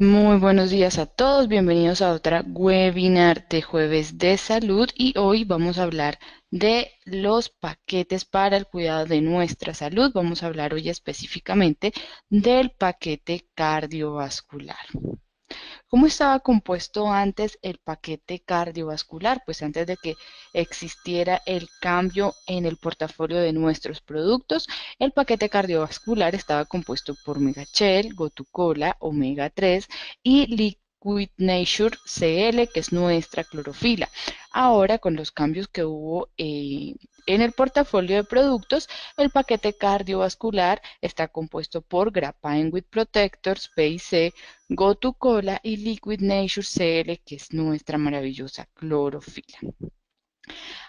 Muy buenos días a todos, bienvenidos a otra webinar de jueves de salud y hoy vamos a hablar de los paquetes para el cuidado de nuestra salud. Vamos a hablar hoy específicamente del paquete cardiovascular. ¿Cómo estaba compuesto antes el paquete cardiovascular? Pues antes de que existiera el cambio en el portafolio de nuestros productos, el paquete cardiovascular estaba compuesto por Megachel, Gotucola, Omega 3 y Liquid Nature CL, que es nuestra clorofila. Ahora, con los cambios que hubo en el portafolio de productos, el paquete cardiovascular está compuesto por Graphene with Protectors, PIC, Gotucola y Liquid Nature CL, que es nuestra maravillosa clorofila.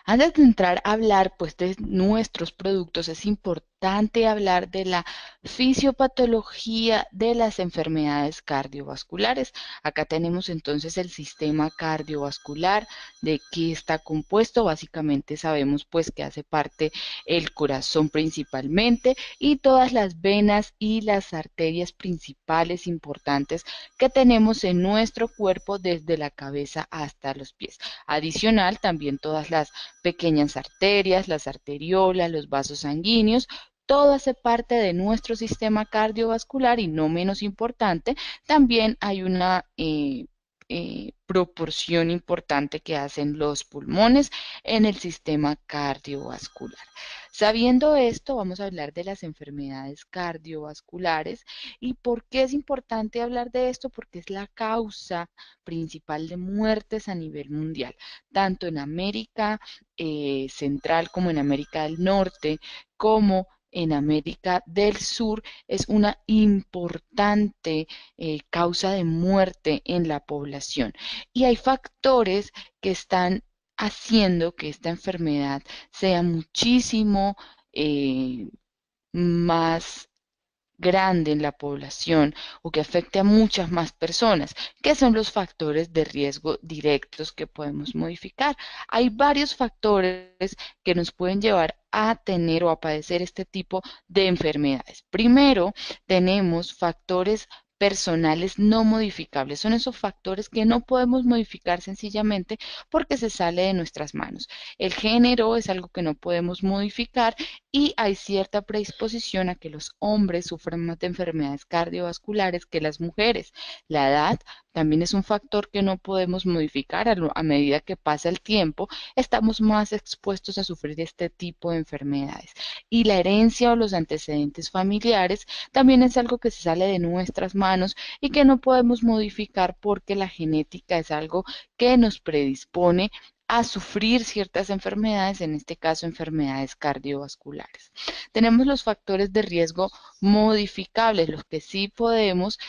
Antes de entrar a hablar pues de nuestros productos, es importante hablar de la fisiopatología de las enfermedades cardiovasculares. Acá tenemos entonces el sistema cardiovascular, de qué está compuesto. Básicamente sabemos pues que hace parte el corazón principalmente y todas las venas y las arterias principales importantes que tenemos en nuestro cuerpo desde la cabeza hasta los pies. Adicional, también todas las pequeñas arterias, las arteriolas, los vasos sanguíneos, todo hace parte de nuestro sistema cardiovascular y no menos importante, también hay una proporción importante que hacen los pulmones en el sistema cardiovascular. Sabiendo esto, vamos a hablar de las enfermedades cardiovasculares. ¿Y por qué es importante hablar de esto? Porque es la causa principal de muertes a nivel mundial, tanto en América Central como en América del Norte, como en América del Sur, es una importante causa de muerte en la población. Y hay factores que están haciendo que esta enfermedad sea muchísimo eh, más grande en la población o que afecte a muchas más personas, que son los factores de riesgo directos que podemos modificar. Hay varios factores que nos pueden llevar a tener o a padecer este tipo de enfermedades. Primero, tenemos factores personales no modificables. Son esos factores que no podemos modificar sencillamente porque se sale de nuestras manos. El género es algo que no podemos modificar y hay cierta predisposición a que los hombres sufran más de enfermedades cardiovasculares que las mujeres. La edad también es un factor que no podemos modificar a medida que pasa el tiempo, estamos más expuestos a sufrir este tipo de enfermedades. Y la herencia o los antecedentes familiares también es algo que se sale de nuestras manos y que no podemos modificar porque la genética es algo que nos predispone a sufrir ciertas enfermedades, en este caso enfermedades cardiovasculares. Tenemos los factores de riesgo modificables, los que sí podemos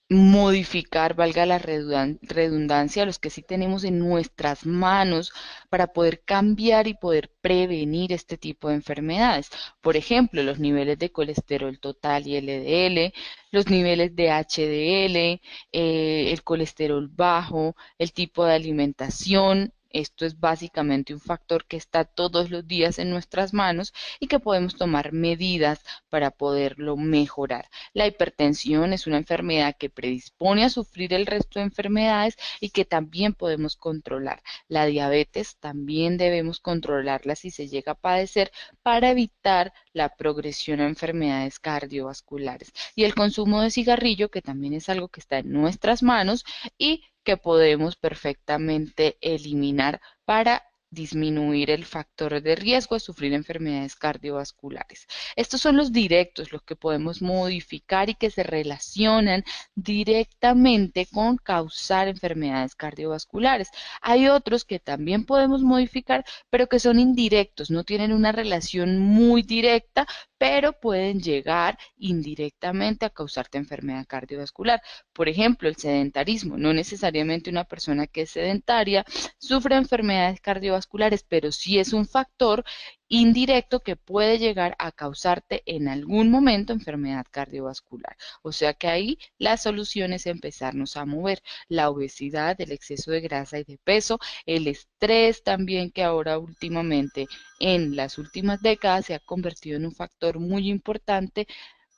modificar, valga la redundancia, los que sí tenemos en nuestras manos para poder cambiar y poder prevenir este tipo de enfermedades. Por ejemplo, los niveles de colesterol total y LDL, los niveles de HDL, el colesterol bajo, el tipo de alimentación. Esto es básicamente un factor que está todos los días en nuestras manos y que podemos tomar medidas para poderlo mejorar. La hipertensión es una enfermedad que predispone a sufrir el resto de enfermedades y que también podemos controlar. La diabetes también debemos controlarla si se llega a padecer para evitar la progresión a enfermedades cardiovasculares. Y el consumo de cigarrillo, que también es algo que está en nuestras manos y que podemos perfectamente eliminar para disminuir el factor de riesgo de sufrir enfermedades cardiovasculares. Estos son los directos, los que podemos modificar y que se relacionan directamente con causar enfermedades cardiovasculares. Hay otros que también podemos modificar, pero que son indirectos, no tienen una relación muy directa, pero pueden llegar indirectamente a causarte enfermedad cardiovascular. Por ejemplo, el sedentarismo. No necesariamente una persona que es sedentaria sufre enfermedades cardiovasculares, pero sí es un factor indirecto que puede llegar a causarte en algún momento enfermedad cardiovascular. O sea que ahí la solución es empezarnos a mover. La obesidad, el exceso de grasa y de peso, el estrés también que ahora últimamente en las últimas décadas se ha convertido en un factor muy importante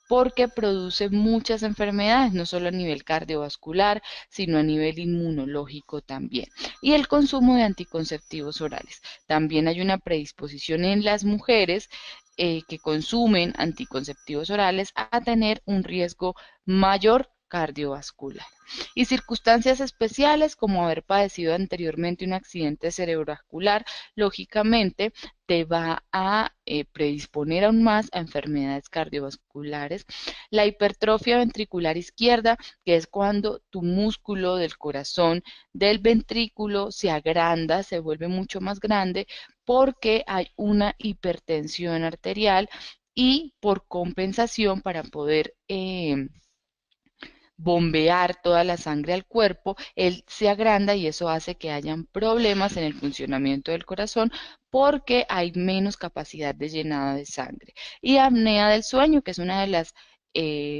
porque produce muchas enfermedades, no solo a nivel cardiovascular, sino a nivel inmunológico también. Y el consumo de anticonceptivos orales. También hay una predisposición en las mujeres que consumen anticonceptivos orales a tener un riesgo mayor cardiovascular. Y circunstancias especiales como haber padecido anteriormente un accidente cerebrovascular, lógicamente te va a predisponer aún más a enfermedades cardiovasculares. La hipertrofia ventricular izquierda, que es cuando tu músculo del corazón del ventrículo se agranda, se vuelve mucho más grande porque hay una hipertensión arterial y por compensación para poder bombear toda la sangre al cuerpo, él se agranda y eso hace que hayan problemas en el funcionamiento del corazón porque hay menos capacidad de llenado de sangre. Y apnea del sueño, que es una de las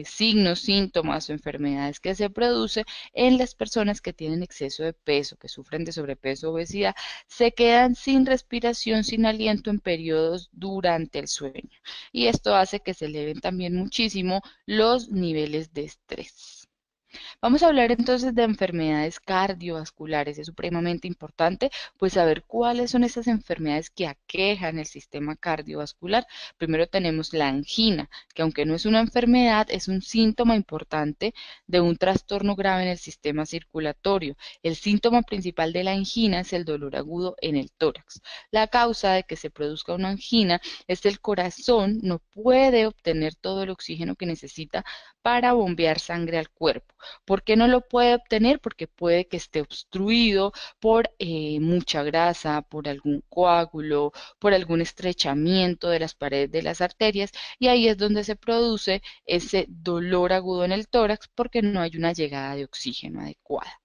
signos, síntomas o enfermedades que se produce en las personas que tienen exceso de peso, que sufren de sobrepeso o obesidad, se quedan sin respiración, sin aliento en periodos durante el sueño. Y esto hace que se eleven también muchísimo los niveles de estrés. Vamos a hablar entonces de enfermedades cardiovasculares. Es supremamente importante pues saber cuáles son esas enfermedades que aquejan el sistema cardiovascular. Primero tenemos la angina, que aunque no es una enfermedad, es un síntoma importante de un trastorno grave en el sistema circulatorio. El síntoma principal de la angina es el dolor agudo en el tórax. La causa de que se produzca una angina es el corazón no puede obtener todo el oxígeno que necesita para bombear sangre al cuerpo. ¿Por qué no lo puede obtener? Porque puede que esté obstruido por mucha grasa, por algún coágulo, por algún estrechamiento de las paredes de las arterias y ahí es donde se produce ese dolor agudo en el tórax porque no hay una llegada de oxígeno adecuada.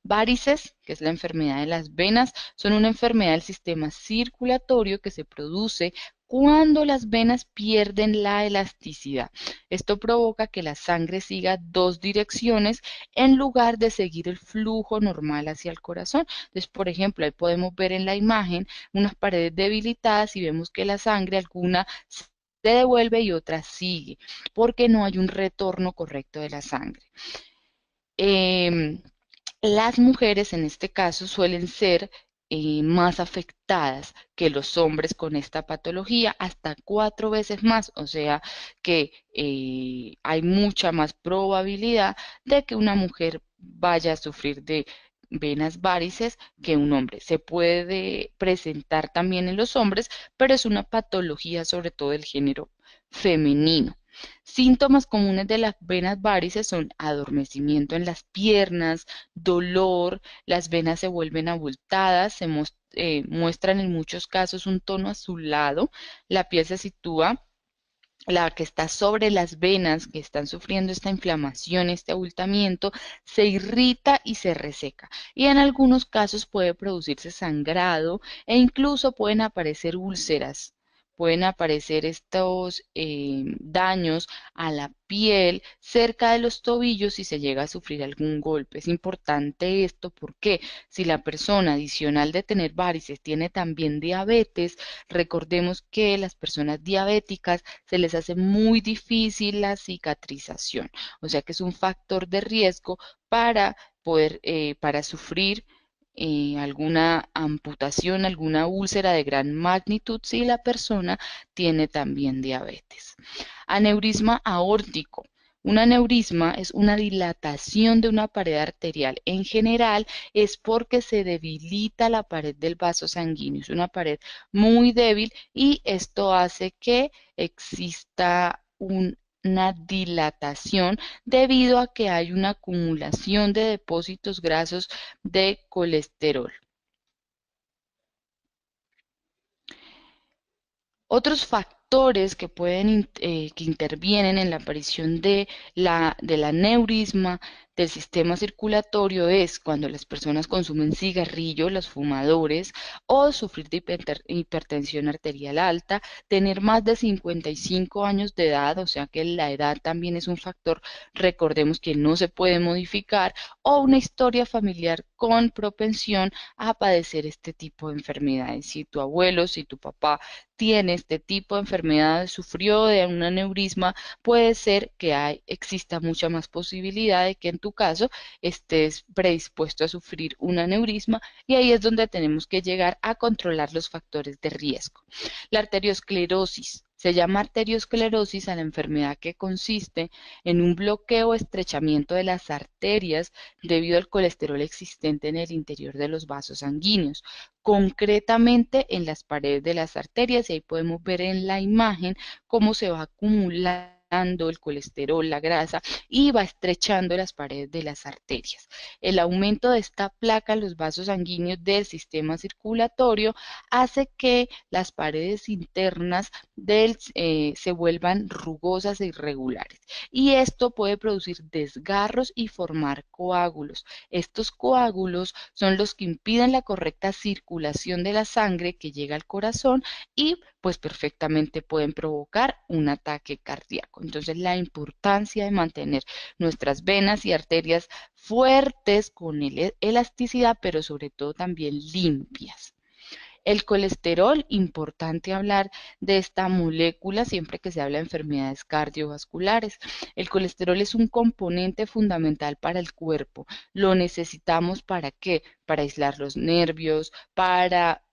Varices, que es la enfermedad de las venas, son una enfermedad del sistema circulatorio que se produce cuando las venas pierden la elasticidad. Esto provoca que la sangre siga dos direcciones en lugar de seguir el flujo normal hacia el corazón. Entonces, por ejemplo, ahí podemos ver en la imagen unas paredes debilitadas y vemos que la sangre alguna se devuelve y otra sigue, porque no hay un retorno correcto de la sangre. Em, las mujeres en este caso suelen ser más afectadas que los hombres con esta patología, hasta 4 veces más, o sea que hay mucha más probabilidad de que una mujer vaya a sufrir de venas varices que un hombre. Se puede presentar también en los hombres, pero es una patología sobre todo del género femenino. Síntomas comunes de las venas varices son adormecimiento en las piernas, dolor, las venas se vuelven abultadas, muestran en muchos casos un tono azulado, la piel se sitúa, la que está sobre las venas que están sufriendo esta inflamación, este abultamiento, se irrita y se reseca. Y en algunos casos puede producirse sangrado e incluso pueden aparecer úlceras. Pueden aparecer estos daños a la piel cerca de los tobillos si se llega a sufrir algún golpe. Es importante esto porque si la persona adicional de tener varices tiene también diabetes, recordemos que las personas diabéticas se les hace muy difícil la cicatrización, o sea que es un factor de riesgo para para sufrir alguna amputación, alguna úlcera de gran magnitud si la persona tiene también diabetes. Aneurisma aórtico. Un aneurisma es una dilatación de una pared arterial. En general es porque se debilita la pared del vaso sanguíneo. Es una pared muy débil y esto hace que exista una dilatación debido a que hay una acumulación de depósitos grasos de colesterol. Otros factores que intervienen en la aparición del aneurisma del sistema circulatorio es cuando las personas consumen cigarrillo, los fumadores, o sufrir de hipertensión arterial alta, tener más de 55 años de edad, o sea que la edad también es un factor, recordemos que no se puede modificar, o una historia familiar con propensión a padecer este tipo de enfermedades. Si tu abuelo, si tu papá tiene este tipo de enfermedad, sufrió de un aneurisma, puede ser que exista mucha más posibilidad de que en tu caso estés predispuesto a sufrir un aneurisma, y ahí es donde tenemos que llegar a controlar los factores de riesgo. La arteriosclerosis. Se llama arteriosclerosis a la enfermedad que consiste en un bloqueo o estrechamiento de las arterias debido al colesterol existente en el interior de los vasos sanguíneos, concretamente en las paredes de las arterias, y ahí podemos ver en la imagen cómo se va acumulando el colesterol, la grasa, y va estrechando las paredes de las arterias. El aumento de esta placa en los vasos sanguíneos del sistema circulatorio hace que las paredes internas se vuelvan rugosas e irregulares, y esto puede producir desgarros y formar coágulos. Estos coágulos son los que impiden la correcta circulación de la sangre que llega al corazón, y pues perfectamente pueden provocar un ataque cardíaco. Entonces, la importancia de mantener nuestras venas y arterias fuertes con elasticidad, pero sobre todo también limpias. El colesterol, importante hablar de esta molécula siempre que se habla de enfermedades cardiovasculares. El colesterol es un componente fundamental para el cuerpo. Lo necesitamos ¿para qué? Para aislar los nervios, para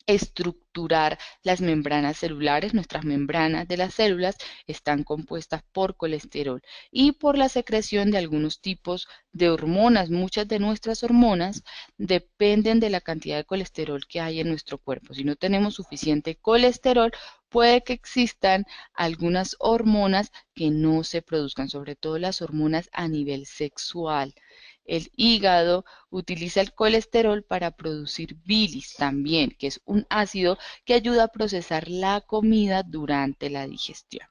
estructurar las membranas celulares. Nuestras membranas de las células están compuestas por colesterol y por la secreción de algunos tipos de hormonas. Muchas de nuestras hormonas dependen de la cantidad de colesterol que hay en nuestro cuerpo. Si no tenemos suficiente colesterol, puede que existan algunas hormonas que no se produzcan, sobre todo las hormonas a nivel sexual. El hígado utiliza el colesterol para producir bilis también, que es un ácido que ayuda a procesar la comida durante la digestión.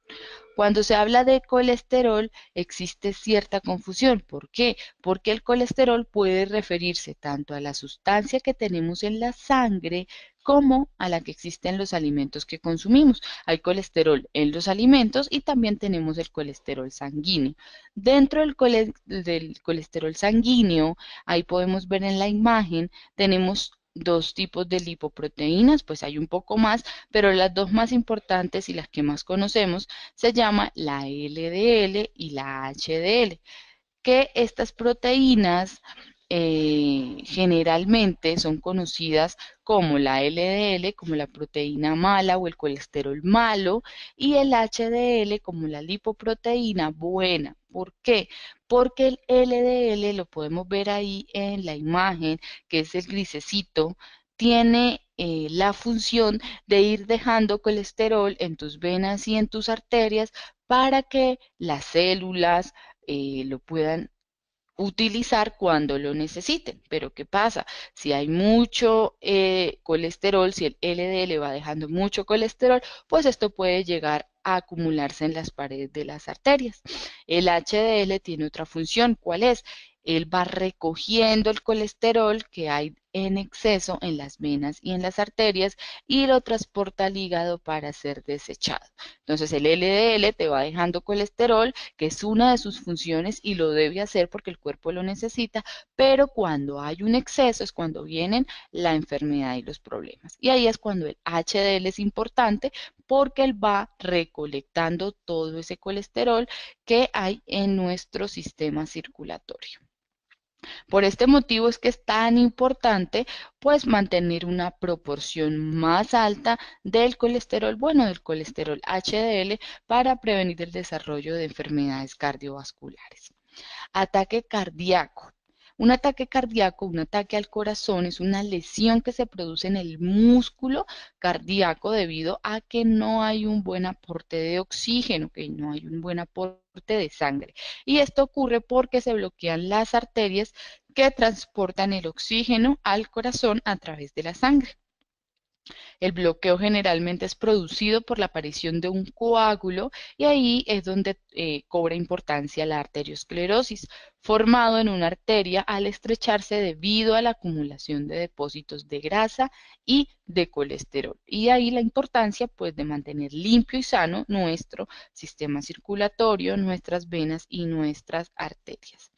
Cuando se habla de colesterol, existe cierta confusión. ¿Por qué? Porque el colesterol puede referirse tanto a la sustancia que tenemos en la sangre como a la que existe en los alimentos que consumimos. Hay colesterol en los alimentos y también tenemos el colesterol sanguíneo. Dentro del colesterol sanguíneo, ahí podemos ver en la imagen, tenemos dos tipos de lipoproteínas, pues hay un poco más, pero las dos más importantes y las que más conocemos se llama la LDL y la HDL, que estas proteínas generalmente son conocidas como la LDL, como la proteína mala o el colesterol malo, y el HDL como la lipoproteína buena. ¿Por qué? Porque el LDL, lo podemos ver ahí en la imagen, que es el grisecito, tiene la función de ir dejando colesterol en tus venas y en tus arterias para que las células lo puedan utilizar cuando lo necesiten. Pero ¿qué pasa? Si hay mucho colesterol, si el LDL va dejando mucho colesterol, pues esto puede llegar a acumularse en las paredes de las arterias. El HDL tiene otra función. ¿Cuál es? Él va recogiendo el colesterol que hay en exceso en las venas y en las arterias y lo transporta al hígado para ser desechado. Entonces el LDL te va dejando colesterol, que es una de sus funciones y lo debe hacer porque el cuerpo lo necesita, pero cuando hay un exceso es cuando vienen la enfermedad y los problemas. Y ahí es cuando el HDL es importante, porque él va recolectando todo ese colesterol que hay en nuestro sistema circulatorio. Por este motivo es que es tan importante pues mantener una proporción más alta del colesterol bueno, del colesterol HDL, para prevenir el desarrollo de enfermedades cardiovasculares. Ataque cardíaco. Un ataque cardíaco, un ataque al corazón, es una lesión que se produce en el músculo cardíaco debido a que no hay un buen aporte de oxígeno, que no hay un buen aporte de sangre. Y esto ocurre porque se bloquean las arterias que transportan el oxígeno al corazón a través de la sangre. El bloqueo generalmente es producido por la aparición de un coágulo y ahí es donde cobra importancia la arteriosclerosis, formado en una arteria al estrecharse debido a la acumulación de depósitos de grasa y de colesterol. Y ahí la importancia pues de mantener limpio y sano nuestro sistema circulatorio, nuestras venas y nuestras arterias.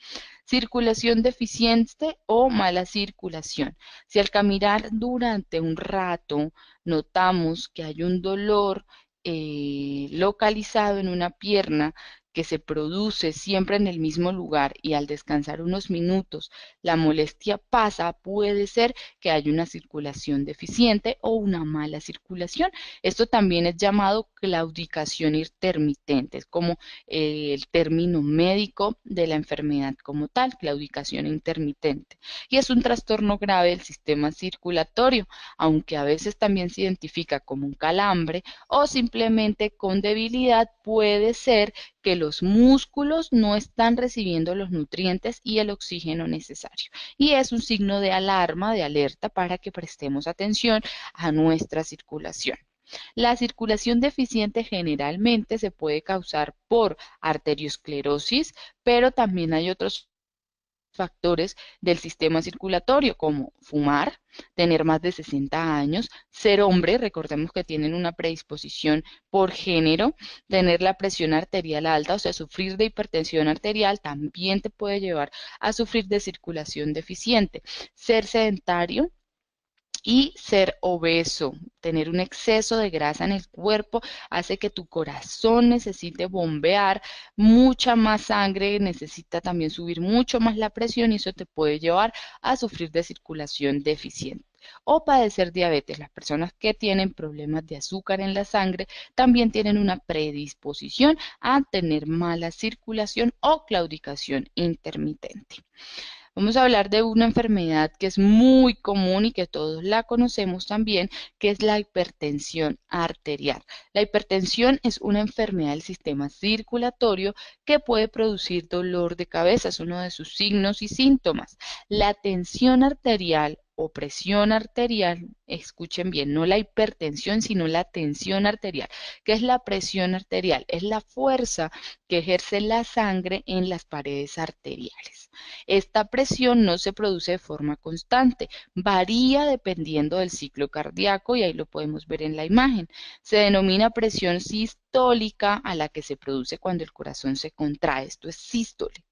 Circulación deficiente o mala circulación. Si al caminar durante un rato notamos que hay un dolor localizado en una pierna que se produce siempre en el mismo lugar y al descansar unos minutos la molestia pasa, puede ser que haya una circulación deficiente o una mala circulación. Esto también es llamado claudicación intermitente, es como el término médico de la enfermedad como tal, claudicación intermitente. Y es un trastorno grave del sistema circulatorio, aunque a veces también se identifica como un calambre o simplemente con debilidad, puede ser que los músculos no están recibiendo los nutrientes y el oxígeno necesario. Y es un signo de alarma, de alerta para que prestemos atención a nuestra circulación. La circulación deficiente generalmente se puede causar por arteriosclerosis, pero también hay otros factores del sistema circulatorio, como fumar, tener más de 60 años, ser hombre, recordemos que tienen una predisposición por género, tener la presión arterial alta, o sea, sufrir de hipertensión arterial también te puede llevar a sufrir de circulación deficiente, ser sedentario, y ser obeso, tener un exceso de grasa en el cuerpo hace que tu corazón necesite bombear mucha más sangre, necesita también subir mucho más la presión y eso te puede llevar a sufrir de circulación deficiente. O padecer diabetes. Las personas que tienen problemas de azúcar en la sangre también tienen una predisposición a tener mala circulación o claudicación intermitente. Vamos a hablar de una enfermedad que es muy común y que todos la conocemos también, que es la hipertensión arterial. La hipertensión es una enfermedad del sistema circulatorio que puede producir dolor de cabeza, es uno de sus signos y síntomas. La tensión arterial o presión arterial, escuchen bien, no la hipertensión, sino la tensión arterial. ¿Qué es la presión arterial? Es la fuerza que ejerce la sangre en las paredes arteriales. Esta presión no se produce de forma constante, varía dependiendo del ciclo cardíaco y ahí lo podemos ver en la imagen. Se denomina presión sistólica a la que se produce cuando el corazón se contrae, esto es sístole,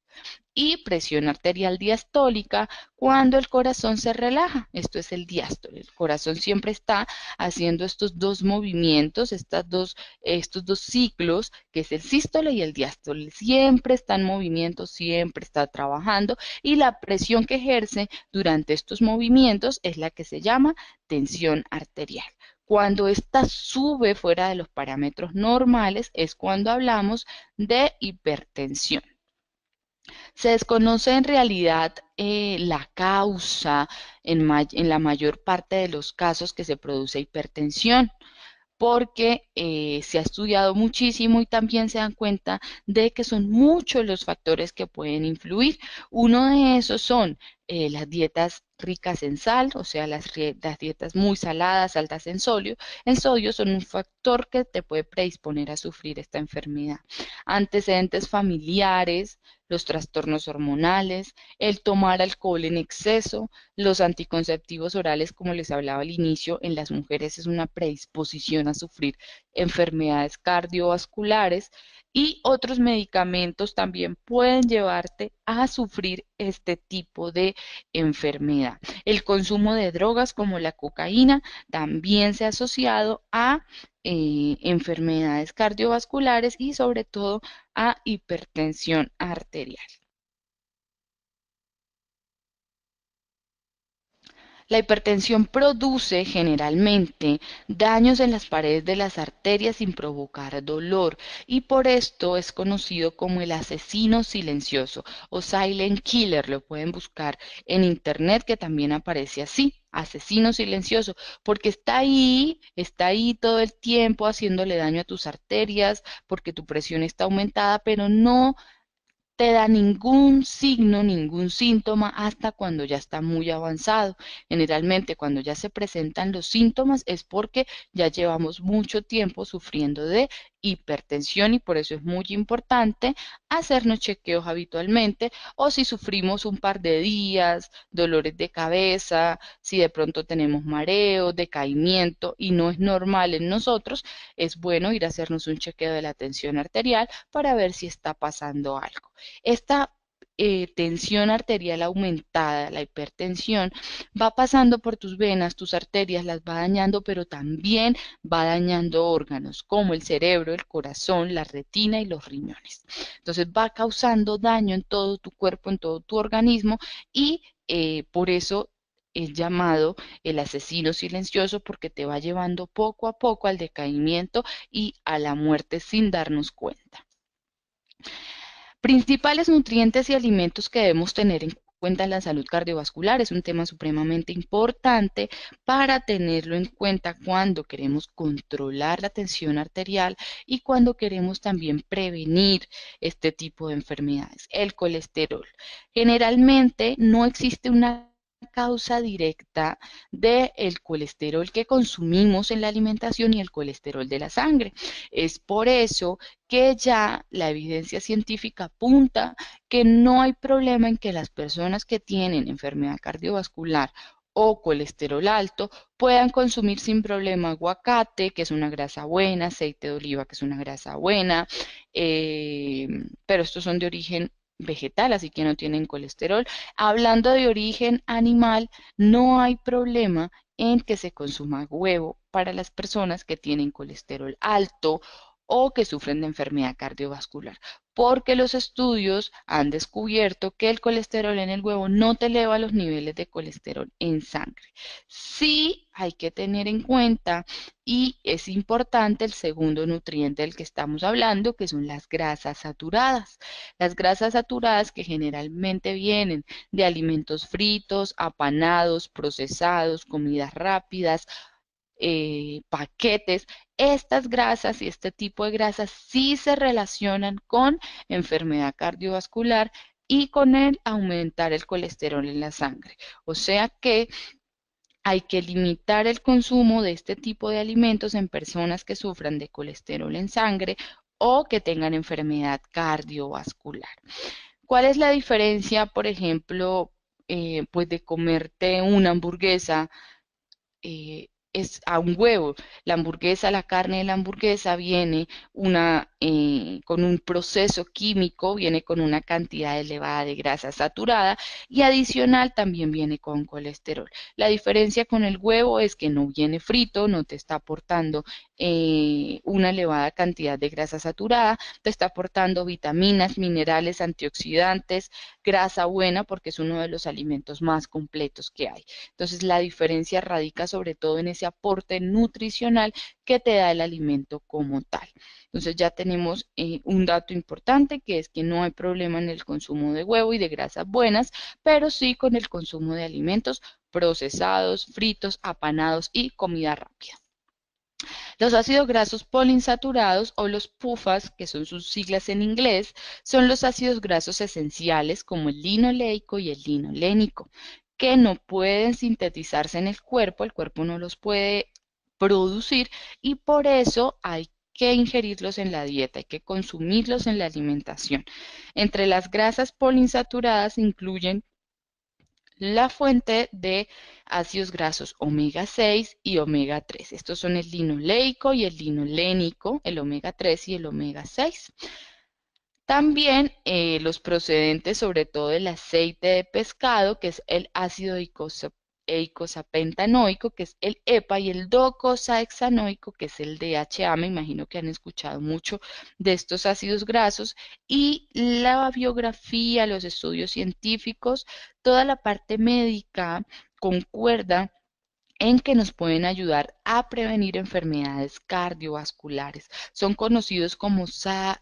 y presión arterial diastólica cuando el corazón se relaja. Esto es el diástole. El corazón siempre está haciendo estos dos movimientos, estos dos ciclos, que es el sístole y el diástole. Siempre está en movimiento, siempre está trabajando y la presión que ejerce durante estos movimientos es la que se llama tensión arterial. Cuando ésta sube fuera de los parámetros normales es cuando hablamos de hipertensión. Se desconoce en realidad la causa en la mayor parte de los casos que se produce hipertensión, porque se ha estudiado muchísimo y también se dan cuenta de que son muchos los factores que pueden influir. Uno de esos son las dietas ricas en sal, o sea, las dietas muy saladas, altas en sodio son un factor que te puede predisponer a sufrir esta enfermedad. Antecedentes familiares, los trastornos hormonales, el tomar alcohol en exceso, los anticonceptivos orales, como les hablaba al inicio, en las mujeres es una predisposición a sufrir enfermedades cardiovasculares y otros medicamentos también pueden llevarte a sufrir este tipo de enfermedad. El consumo de drogas como la cocaína también se ha asociado a enfermedades cardiovasculares y sobre todo a hipertensión arterial. La hipertensión produce generalmente daños en las paredes de las arterias sin provocar dolor y por esto es conocido como el asesino silencioso o silent killer. Lo pueden buscar en internet que también aparece así, asesino silencioso, porque está ahí todo el tiempo haciéndole daño a tus arterias, porque tu presión está aumentada, pero no te da ningún signo, ningún síntoma hasta cuando ya está muy avanzado. Generalmente cuando ya se presentan los síntomas es porque ya llevamos mucho tiempo sufriendo de hipertensión y por eso es muy importante hacernos chequeos habitualmente o si sufrimos un par de días, dolores de cabeza, si de pronto tenemos mareo, decaimiento y no es normal en nosotros, es bueno ir a hacernos un chequeo de la tensión arterial para ver si está pasando algo. Esta tensión arterial aumentada, la hipertensión, va pasando por tus venas, tus arterias, las va dañando, pero también va dañando órganos como el cerebro, el corazón, la retina y los riñones. Entonces va causando daño en todo tu cuerpo, en todo tu organismo y por eso es llamado el asesino silencioso porque te va llevando poco a poco al decaimiento y a la muerte sin darnos cuenta. Principales nutrientes y alimentos que debemos tener en cuenta en la salud cardiovascular es un tema supremamente importante para tenerlo en cuenta cuando queremos controlar la tensión arterial y cuando queremos también prevenir este tipo de enfermedades. El colesterol. Generalmente no existe una causa directa del colesterol que consumimos en la alimentación y el colesterol de la sangre. Es por eso que ya la evidencia científica apunta que no hay problema en que las personas que tienen enfermedad cardiovascular o colesterol alto puedan consumir sin problema aguacate, que es una grasa buena, aceite de oliva, que es una grasa buena, pero estos son de origen vegetal, así que no tienen colesterol. Hablando de origen animal, no hay problema en que se consuma huevo para las personas que tienen colesterol alto o que sufren de enfermedad cardiovascular, porque los estudios han descubierto que el colesterol en el huevo no te eleva los niveles de colesterol en sangre. Sí hay que tener en cuenta y es importante el segundo nutriente del que estamos hablando, que son las grasas saturadas. Las grasas saturadas que generalmente vienen de alimentos fritos, apanados, procesados, comidas rápidas, paquetes, estas grasas y este tipo de grasas sí se relacionan con enfermedad cardiovascular y con el aumentar el colesterol en la sangre. O sea que hay que limitar el consumo de este tipo de alimentos en personas que sufran de colesterol en sangre o que tengan enfermedad cardiovascular. ¿Cuál es la diferencia, por ejemplo, pues de comerte una hamburguesa es a un huevo? La hamburguesa, la carne de la hamburguesa viene con un proceso químico, viene con una cantidad elevada de grasa saturada y adicional también viene con colesterol. La diferencia con el huevo es que no viene frito, no te está aportando una elevada cantidad de grasa saturada, te está aportando vitaminas, minerales, antioxidantes, grasa buena porque es uno de los alimentos más completos que hay. Entonces, la diferencia radica sobre todo en ese aporte nutricional que te da el alimento como tal. Entonces, ya tenemos un dato importante que es que no hay problema en el consumo de huevo y de grasas buenas, pero sí con el consumo de alimentos procesados, fritos, apanados y comida rápida. Los ácidos grasos poliinsaturados o los PUFAs, que son sus siglas en inglés, son los ácidos grasos esenciales como el linoleico y el linolénico, que no pueden sintetizarse en el cuerpo no los puede producir y por eso hay que ingerirlos en la dieta, hay que consumirlos en la alimentación. Entre las grasas poliinsaturadas incluyen la fuente de ácidos grasos omega 6 y omega 3. Estos son el linoleico y el linolénico, el omega 3 y el omega 6. También los procedentes, sobre todo del aceite de pescado, que es el ácido eicosapentanoico, que es el EPA, y el docosahexanoico, que es el DHA. Me imagino que han escuchado mucho de estos ácidos grasos. Y la biografía, los estudios científicos, toda la parte médica concuerda en que nos pueden ayudar a prevenir enfermedades cardiovasculares. Son conocidos como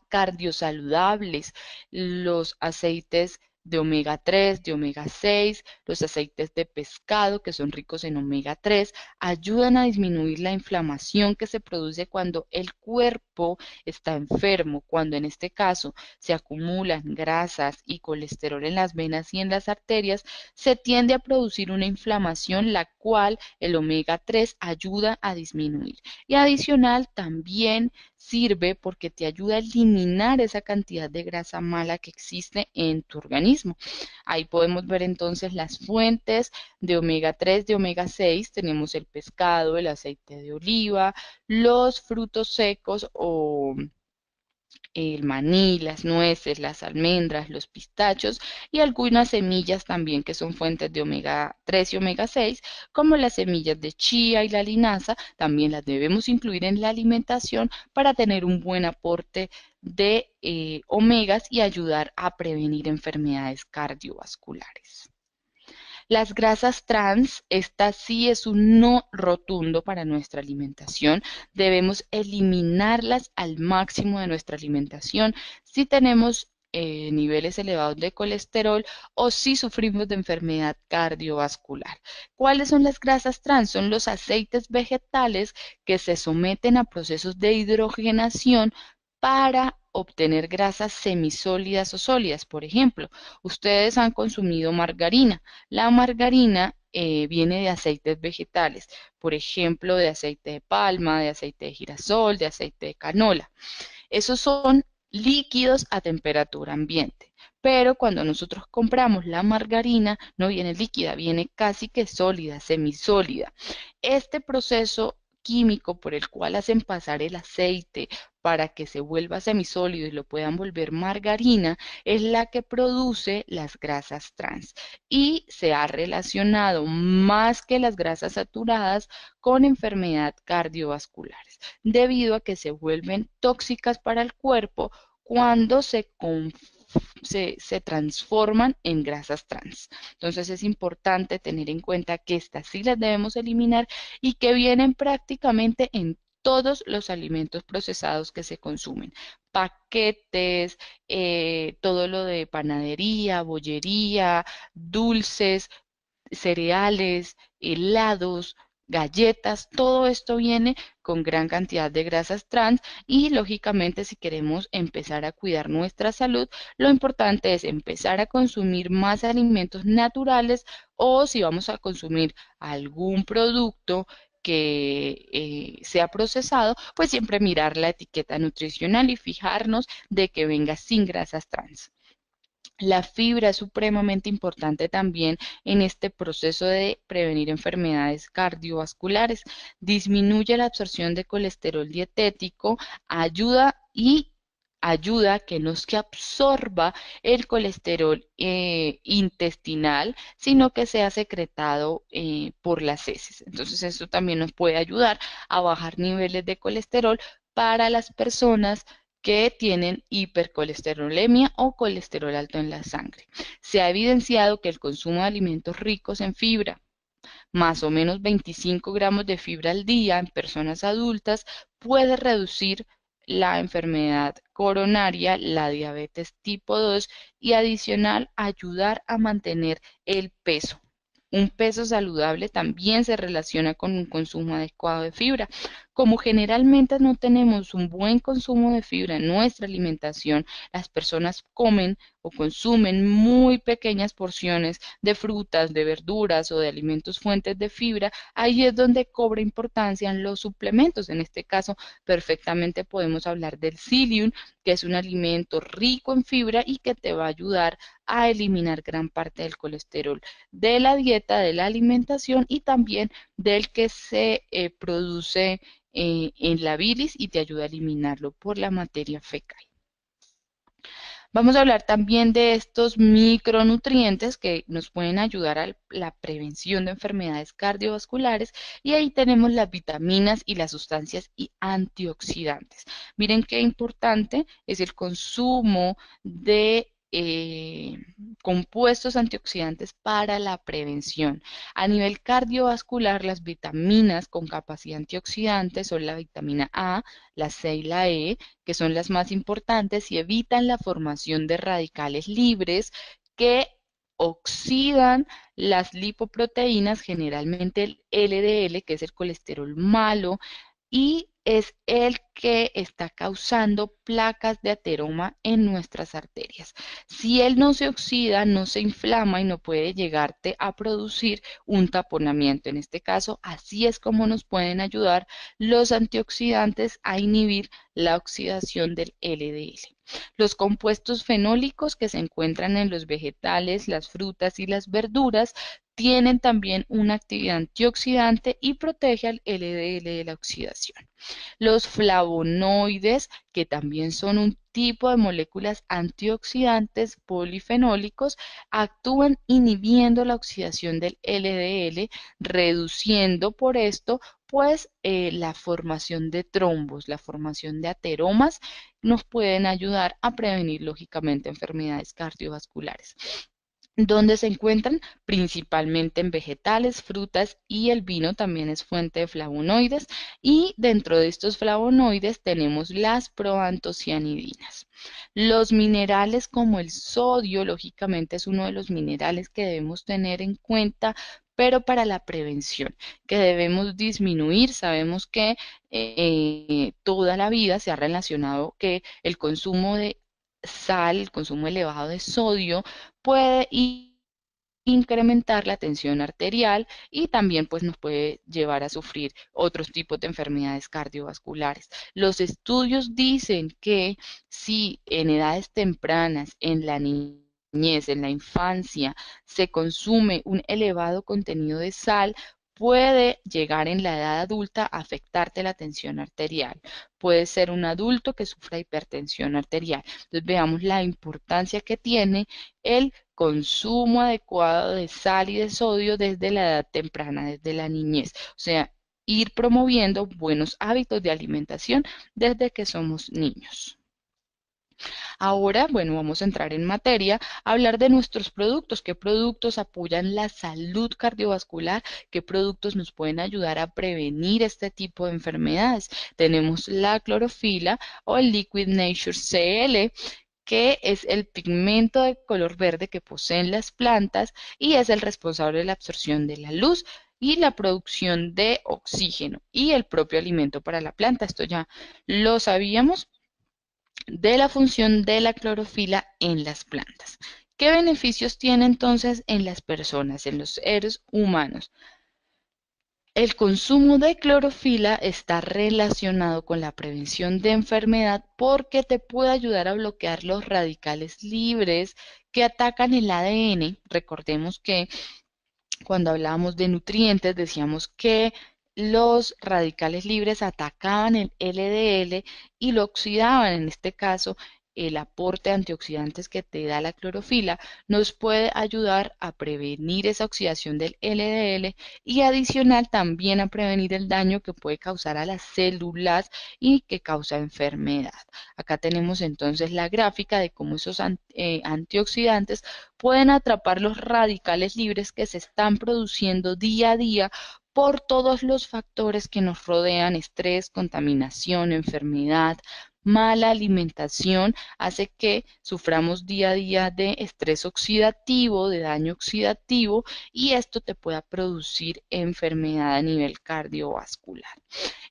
cardiosaludables los aceites de omega 3, de omega 6, los aceites de pescado que son ricos en omega 3, ayudan a disminuir la inflamación que se produce cuando el cuerpo está enfermo, cuando en este caso se acumulan grasas y colesterol en las venas y en las arterias, se tiende a producir una inflamación, la cual el omega 3 ayuda a disminuir. Y adicional también sirve porque te ayuda a eliminar esa cantidad de grasa mala que existe en tu organismo. Ahí podemos ver entonces las fuentes de omega 3, de omega 6. Tenemos el pescado, el aceite de oliva, los frutos secos o el maní, las nueces, las almendras, los pistachos y algunas semillas también que son fuentes de omega 3 y omega 6, como las semillas de chía y la linaza, también las debemos incluir en la alimentación para tener un buen aporte de omegas y ayudar a prevenir enfermedades cardiovasculares. Las grasas trans, esta sí es un no rotundo para nuestra alimentación. Debemos eliminarlas al máximo de nuestra alimentación si tenemos niveles elevados de colesterol o si sufrimos de enfermedad cardiovascular. ¿Cuáles son las grasas trans? Son los aceites vegetales que se someten a procesos de hidrogenación para obtener grasas semisólidas o sólidas. Por ejemplo, ustedes han consumido margarina. La margarina viene de aceites vegetales, por ejemplo, de aceite de palma, de aceite de girasol, de aceite de canola. Esos son líquidos a temperatura ambiente. Pero cuando nosotros compramos la margarina, no viene líquida, viene casi que sólida, semisólida. Este proceso químico por el cual hacen pasar el aceite para que se vuelva semisólido y lo puedan volver margarina, es la que produce las grasas trans y se ha relacionado más que las grasas saturadas con enfermedad cardiovasculares, debido a que se vuelven tóxicas para el cuerpo cuando se transforman en grasas trans. Entonces es importante tener en cuenta que estas sí las debemos eliminar y que vienen prácticamente en todos los alimentos procesados que se consumen. Paquetes, todo lo de panadería, bollería, dulces, cereales, helados, galletas, todo esto viene con gran cantidad de grasas trans y lógicamente si queremos empezar a cuidar nuestra salud, lo importante es empezar a consumir más alimentos naturales o si vamos a consumir algún producto que sea procesado, pues siempre mirar la etiqueta nutricional y fijarnos de que venga sin grasas trans. La fibra es supremamente importante también en este proceso de prevenir enfermedades cardiovasculares. Disminuye la absorción de colesterol dietético, ayuda a que no es que absorba el colesterol intestinal, sino que sea secretado por las heces. Entonces, esto también nos puede ayudar a bajar niveles de colesterol para las personas que tienen hipercolesterolemia o colesterol alto en la sangre. Se ha evidenciado que el consumo de alimentos ricos en fibra, más o menos 25 gramos de fibra al día en personas adultas, puede reducir la enfermedad coronaria, la diabetes tipo 2 y adicional ayudar a mantener el peso. Un peso saludable también se relaciona con un consumo adecuado de fibra. Como generalmente no tenemos un buen consumo de fibra en nuestra alimentación, las personas comen o consumen muy pequeñas porciones de frutas, de verduras o de alimentos fuentes de fibra. Ahí es donde cobra importancia en los suplementos. En este caso, perfectamente podemos hablar del psyllium, que es un alimento rico en fibra y que te va a ayudar a eliminar gran parte del colesterol de la dieta, de la alimentación y también del que se produce en la bilis y te ayuda a eliminarlo por la materia fecal. Vamos a hablar también de estos micronutrientes que nos pueden ayudar a la prevención de enfermedades cardiovasculares y ahí tenemos las vitaminas y las sustancias y antioxidantes. Miren qué importante es el consumo de compuestos antioxidantes para la prevención. A nivel cardiovascular, las vitaminas con capacidad antioxidante son la vitamina A, la C y la E, que son las más importantes y evitan la formación de radicales libres que oxidan las lipoproteínas, generalmente el LDL, que es el colesterol malo, y es el que está causando placas de ateroma en nuestras arterias. Si él no se oxida, no se inflama y no puede llegarte a producir un taponamiento. En este caso, así es como nos pueden ayudar los antioxidantes a inhibir la oxidación del LDL. Los compuestos fenólicos que se encuentran en los vegetales, las frutas y las verduras tienen también una actividad antioxidante y protege al LDL de la oxidación. Los flavonoides, que también son un tipo de moléculas antioxidantes polifenólicos, actúan inhibiendo la oxidación del LDL, reduciendo por esto pues la formación de trombos, la formación de ateromas, nos pueden ayudar a prevenir lógicamente enfermedades cardiovasculares, donde se encuentran principalmente en vegetales, frutas, y el vino también es fuente de flavonoides, y dentro de estos flavonoides tenemos las proantocianidinas. Los minerales como el sodio, lógicamente es uno de los minerales que debemos tener en cuenta, pero para la prevención, que debemos disminuir. Sabemos que toda la vida se ha relacionado que el consumo de sal, el consumo elevado de sodio, puede incrementar la tensión arterial y también pues nos puede llevar a sufrir otros tipos de enfermedades cardiovasculares. Los estudios dicen que si en edades tempranas, en la niñez, en la infancia, se consume un elevado contenido de sal, puede llegar en la edad adulta a afectarte la tensión arterial. Puede ser un adulto que sufra hipertensión arterial. Entonces veamos la importancia que tiene el consumo adecuado de sal y de sodio desde la edad temprana, desde la niñez. O sea, ir promoviendo buenos hábitos de alimentación desde que somos niños. Ahora, bueno, vamos a entrar en materia, a hablar de nuestros productos, qué productos apoyan la salud cardiovascular, qué productos nos pueden ayudar a prevenir este tipo de enfermedades. Tenemos la clorofila o el Liquid Nature CL, que es el pigmento de color verde que poseen las plantas y es el responsable de la absorción de la luz y la producción de oxígeno y el propio alimento para la planta. Esto ya lo sabíamos, de la función de la clorofila en las plantas. ¿Qué beneficios tiene entonces en las personas, en los seres humanos? El consumo de clorofila está relacionado con la prevención de enfermedad porque te puede ayudar a bloquear los radicales libres que atacan el ADN. Recordemos que cuando hablábamos de nutrientes decíamos que los radicales libres atacaban el LDL y lo oxidaban. En este caso, el aporte de antioxidantes que te da la clorofila nos puede ayudar a prevenir esa oxidación del LDL y adicional también a prevenir el daño que puede causar a las células y que causa enfermedad. Acá tenemos entonces la gráfica de cómo esos antioxidantes pueden atrapar los radicales libres que se están produciendo día a día por todos los factores que nos rodean: estrés, contaminación, enfermedad, mala alimentación, hace que suframos día a día de estrés oxidativo, de daño oxidativo, y esto te pueda producir enfermedad a nivel cardiovascular.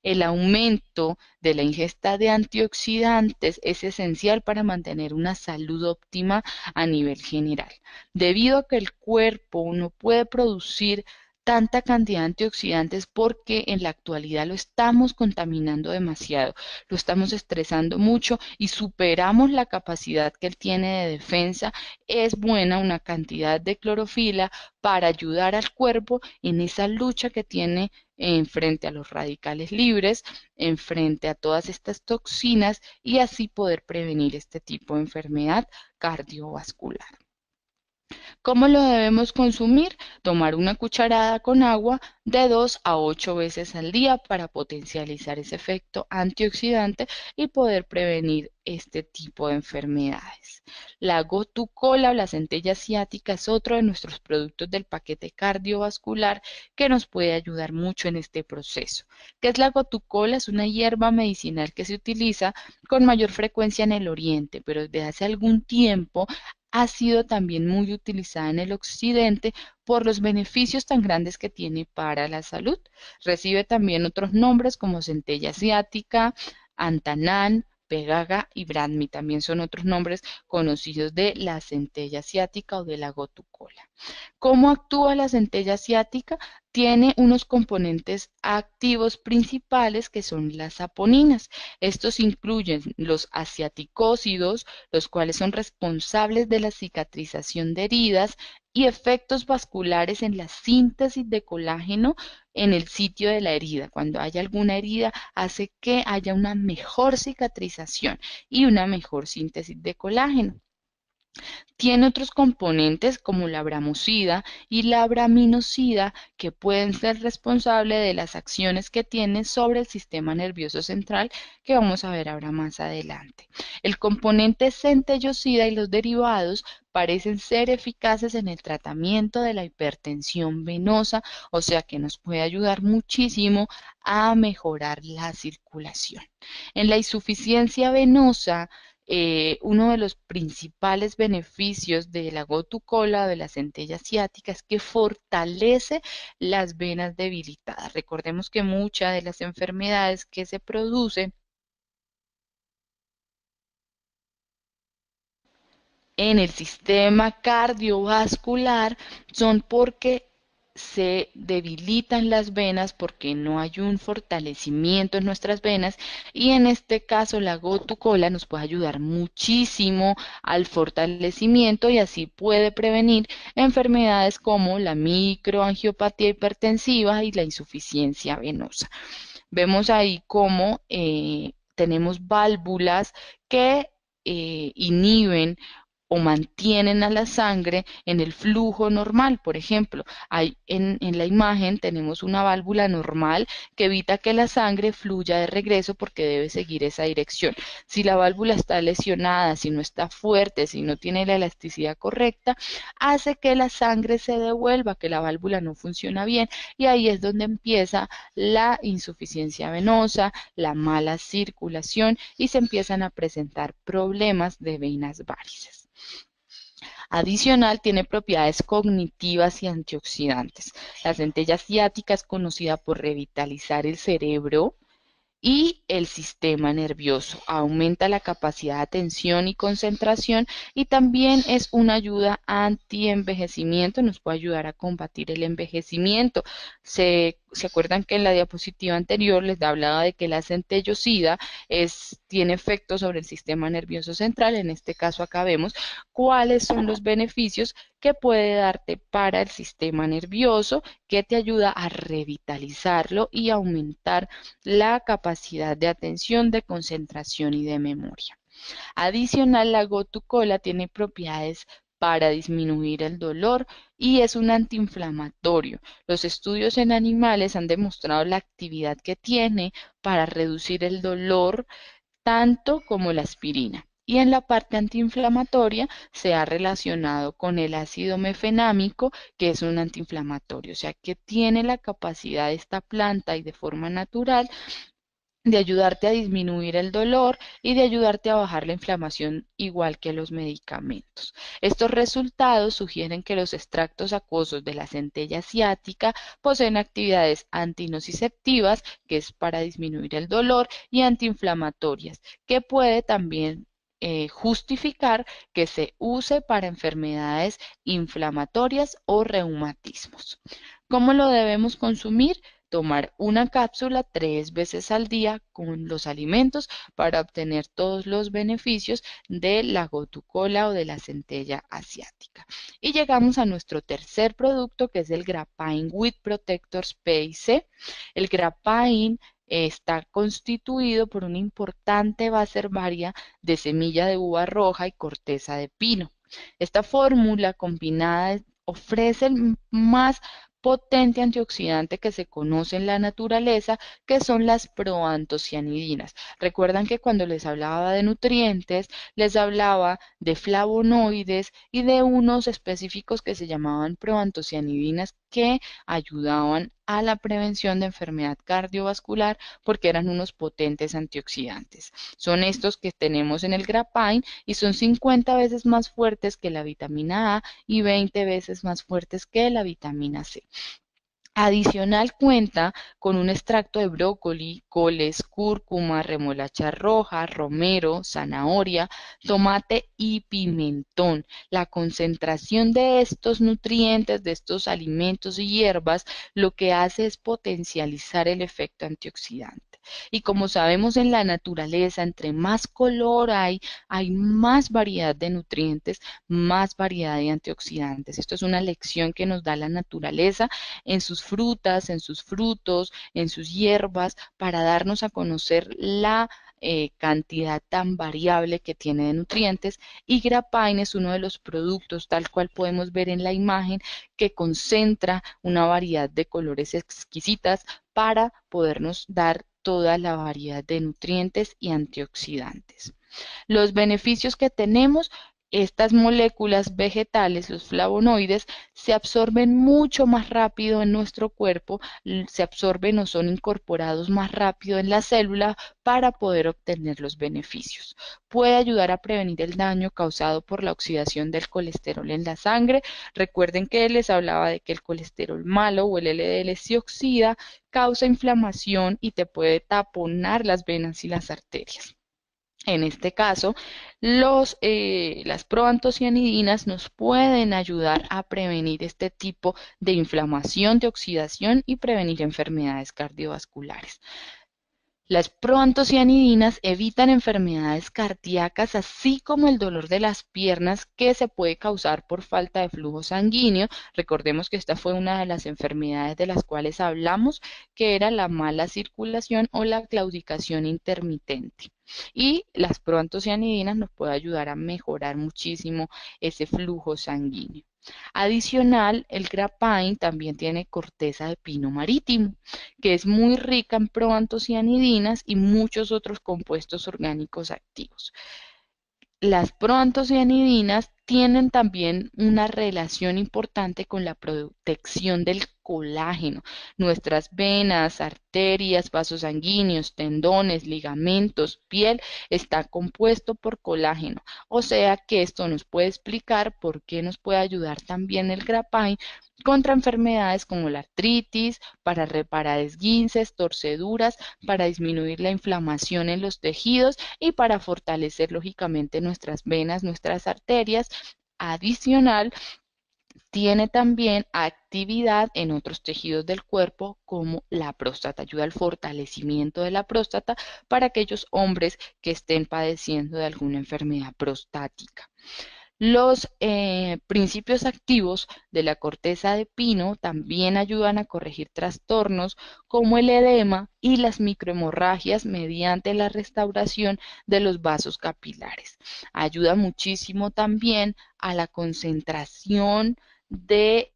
El aumento de la ingesta de antioxidantes es esencial para mantener una salud óptima a nivel general, debido a que el cuerpo no puede producir tanta cantidad de antioxidantes porque en la actualidad lo estamos contaminando demasiado, lo estamos estresando mucho y superamos la capacidad que él tiene de defensa. Es buena una cantidad de clorofila para ayudar al cuerpo en esa lucha que tiene en frente a los radicales libres, en frente a todas estas toxinas, y así poder prevenir este tipo de enfermedad cardiovascular. ¿Cómo lo debemos consumir? Tomar una cucharada con agua de 2 a 8 veces al día para potencializar ese efecto antioxidante y poder prevenir este tipo de enfermedades. La gotucola o la centella asiática es otro de nuestros productos del paquete cardiovascular que nos puede ayudar mucho en este proceso. ¿Qué es la gotucola? Es una hierba medicinal que se utiliza con mayor frecuencia en el oriente, pero desde hace algún tiempo ha sido también muy utilizada en el occidente por los beneficios tan grandes que tiene para la salud. Recibe también otros nombres como centella asiática, antanán, pegaga y brahmi. También son otros nombres conocidos de la centella asiática o de la gotucola. ¿Cómo actúa la centella asiática? Tiene unos componentes activos principales que son las saponinas. Estos incluyen los asiaticócidos, los cuales son responsables de la cicatrización de heridas y efectos vasculares en la síntesis de colágeno en el sitio de la herida. Cuando haya alguna herida, hace que haya una mejor cicatrización y una mejor síntesis de colágeno. Tiene otros componentes como la bramusida y la braminosida que pueden ser responsables de las acciones que tiene sobre el sistema nervioso central que vamos a ver ahora más adelante. El componente centellosida y los derivados parecen ser eficaces en el tratamiento de la hipertensión venosa, o sea que nos puede ayudar muchísimo a mejorar la circulación. En la insuficiencia venosa, uno de los principales beneficios de la gotucola, de la centella asiática, es que fortalece las venas debilitadas. Recordemos que muchas de las enfermedades que se producen en el sistema cardiovascular son porque se debilitan las venas, porque no hay un fortalecimiento en nuestras venas, y en este caso la gotucola nos puede ayudar muchísimo al fortalecimiento y así puede prevenir enfermedades como la microangiopatía hipertensiva y la insuficiencia venosa. Vemos ahí cómo tenemos válvulas que inhiben o mantienen a la sangre en el flujo normal. Por ejemplo, en la imagen tenemos una válvula normal que evita que la sangre fluya de regreso porque debe seguir esa dirección. Si la válvula está lesionada, si no está fuerte, si no tiene la elasticidad correcta, hace que la sangre se devuelva, que la válvula no funciona bien, y ahí es donde empieza la insuficiencia venosa, la mala circulación y se empiezan a presentar problemas de venas varices. Adicional, tiene propiedades cognitivas y antioxidantes. La centella asiática es conocida por revitalizar el cerebro y el sistema nervioso. Aumenta la capacidad de atención y concentración y también es una ayuda anti-envejecimiento, nos puede ayudar a combatir el envejecimiento. ¿Se acuerdan que en la diapositiva anterior les hablaba de que la centellosida tiene efectos sobre el sistema nervioso central? En este caso acá vemos cuáles son los beneficios que puede darte para el sistema nervioso, que te ayuda a revitalizarlo y aumentar la capacidad de atención, de concentración y de memoria. Adicional, la gotucola tiene propiedades para disminuir el dolor y es un antiinflamatorio. Los estudios en animales han demostrado la actividad que tiene para reducir el dolor tanto como la aspirina. Y en la parte antiinflamatoria se ha relacionado con el ácido mefenámico, que es un antiinflamatorio, o sea que tiene la capacidad de esta planta y de forma natural de ayudarte a disminuir el dolor y de ayudarte a bajar la inflamación igual que los medicamentos. Estos resultados sugieren que los extractos acuosos de la centella asiática poseen actividades antinociceptivas, que es para disminuir el dolor, y antiinflamatorias, que puede también justificar que se use para enfermedades inflamatorias o reumatismos. ¿Cómo lo debemos consumir? Tomar una cápsula 3 veces al día con los alimentos para obtener todos los beneficios de la gotucola o de la centella asiática. Y llegamos a nuestro tercer producto, que es el Grapain With Protectors PIC. El Grapain está constituido por una importante base herbaria de semilla de uva roja y corteza de pino. Esta fórmula combinada ofrece el más potente antioxidante que se conoce en la naturaleza, que son las proantocianidinas. Recuerdan que cuando les hablaba de nutrientes, les hablaba de flavonoides y de unos específicos que se llamaban proantocianidinas, que ayudaban a la prevención de enfermedad cardiovascular porque eran unos potentes antioxidantes. Son estos que tenemos en el Grapain y son 50 veces más fuertes que la vitamina A y 20 veces más fuertes que la vitamina C. Adicional cuenta con un extracto de brócoli, coles, cúrcuma, remolacha roja, romero, zanahoria, tomate y pimentón. La concentración de estos nutrientes, de estos alimentos y hierbas, lo que hace es potencializar el efecto antioxidante. Y como sabemos en la naturaleza, entre más color hay más variedad de nutrientes, más variedad de antioxidantes. Esto es una lección que nos da la naturaleza en sus frutas, en sus frutos, en sus hierbas, para darnos a conocer la cantidad tan variable que tiene de nutrientes. Y Grapain es uno de los productos, tal cual podemos ver en la imagen, que concentra una variedad de colores exquisitas para podernos dar toda la variedad de nutrientes y antioxidantes. Los beneficios que tenemos: estas moléculas vegetales, los flavonoides, se absorben mucho más rápido en nuestro cuerpo, se absorben o son incorporados más rápido en la célula para poder obtener los beneficios. Puede ayudar a prevenir el daño causado por la oxidación del colesterol en la sangre. Recuerden que les hablaba de que el colesterol malo o el LDL se oxida, causa inflamación y te puede taponar las venas y las arterias. En este caso, las proantocianidinas nos pueden ayudar a prevenir este tipo de inflamación, de oxidación y prevenir enfermedades cardiovasculares. Las proantocianidinas evitan enfermedades cardíacas, así como el dolor de las piernas que se puede causar por falta de flujo sanguíneo. Recordemos que esta fue una de las enfermedades de las cuales hablamos, que era la mala circulación o la claudicación intermitente. Y las proantocianidinas nos pueden ayudar a mejorar muchísimo ese flujo sanguíneo. Adicional, el Grapain también tiene corteza de pino marítimo, que es muy rica en proantocianidinas y muchos otros compuestos orgánicos activos. Las proantocianidinas tienen también una relación importante con la protección del colágeno. Nuestras venas, arterias, vasos sanguíneos, tendones, ligamentos, piel, está compuesto por colágeno. O sea que esto nos puede explicar por qué nos puede ayudar también el Grapain contra enfermedades como la artritis, para reparar esguinces, torceduras, para disminuir la inflamación en los tejidos y para fortalecer lógicamente nuestras venas, nuestras arterias. Adicional, tiene también actividad en otros tejidos del cuerpo como la próstata. Ayuda al fortalecimiento de la próstata para aquellos hombres que estén padeciendo de alguna enfermedad prostática. Los principios activos de la corteza de pino también ayudan a corregir trastornos como el edema y las microhemorragias mediante la restauración de los vasos capilares. Ayuda muchísimo también a la concentración de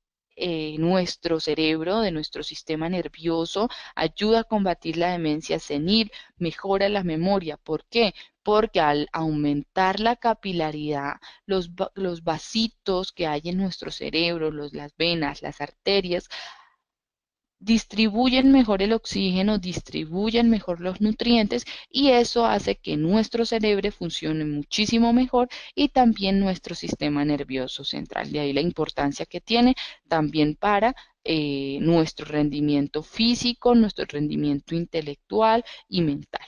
nuestro cerebro, de nuestro sistema nervioso, ayuda a combatir la demencia senil, mejora la memoria. ¿Por qué? Porque al aumentar la capilaridad, los vasitos que hay en nuestro cerebro, las venas, las arterias, distribuyen mejor el oxígeno, distribuyen mejor los nutrientes y eso hace que nuestro cerebro funcione muchísimo mejor y también nuestro sistema nervioso central. De ahí la importancia que tiene también para nuestro rendimiento físico, nuestro rendimiento intelectual y mental.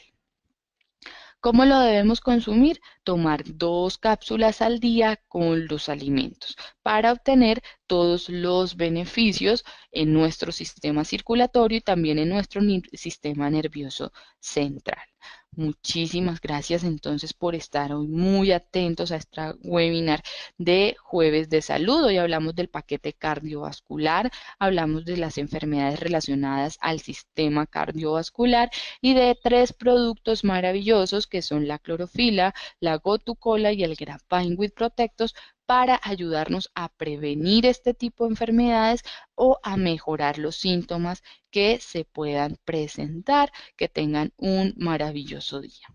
¿Cómo lo debemos consumir? Tomar 2 cápsulas al día con los alimentos para obtener todos los beneficios en nuestro sistema circulatorio y también en nuestro sistema nervioso central. Muchísimas gracias entonces por estar hoy muy atentos a este webinar de Jueves de Salud. Hoy hablamos del paquete cardiovascular, hablamos de las enfermedades relacionadas al sistema cardiovascular y de 3 productos maravillosos que son la clorofila, la gotucola y el Grapain with Protectos para ayudarnos a prevenir este tipo de enfermedades o a mejorar los síntomas que se puedan presentar. Que tengan un maravilloso día.